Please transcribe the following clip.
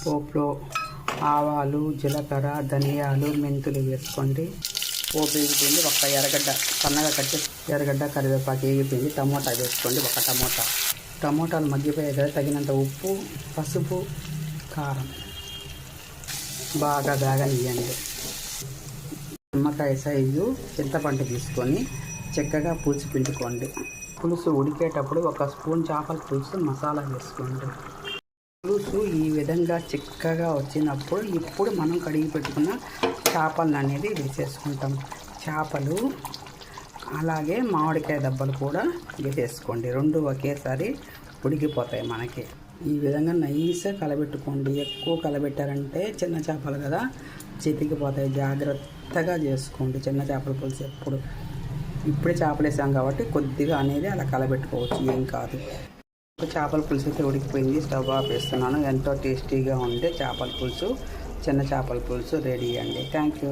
పోపులో ఆవాలు, జీలకర్ర, ధనియాలు, మెంతులు వేసుకోండి. పోపు వేగిపోయింది. ఒక ఎర్రగడ్డ సన్నగా కట్ చేసి ఎర్రగడ్డ, కరివేపాకు వేగిపోయింది. టమోటా వేసుకోండి. ఒక టమోటాలు మగ్గిపోయాయి కదా, తగినంత ఉప్పు, పసుపు, కారం బాగా వేగనివ్వండి. నిమ్మకాయ సైజు చింతపండు తీసుకొని చక్కగా పులుసు పిండుకోండి. పులుసు ఉడికేటప్పుడు 1 స్పూన్ చేపల పులుసు మసాలా వేసుకోండి. పులుసు ఈ విధంగా చిక్కగా వచ్చినప్పుడు ఇప్పుడు మనం కడిగి పెట్టుకున్న చేపలను అనేది వేసేసుకుంటాం. చేపలు అలాగే మామిడికాయ దెబ్బలు కూడా వేసేసుకోండి. 2 ఒకేసారి ఉడికిపోతాయి మనకి. ఈ విధంగా నైస్గా కలబెట్టుకోండి. ఎక్కువ కలబెట్టారంటే చిన్న చేపలు కదా, చితికిపోతాయి. జాగ్రత్తగా చేసుకోండి. చిన్న చేపల పులుసు ఇప్పుడే చేపలు వేసాం కాబట్టి కొద్దిగా అనేది అలా కలబెట్టుకోవచ్చు, ఏం కాదు. చేపల పులుసు అయితే ఉడికిపోయింది. స్టవ్ ఆఫ్ వేస్తున్నాను. ఎంతో టేస్టీగా ఉండే చేపల పులుసు, చిన్న చేపల పులుసు రెడీ అండి. Thank you.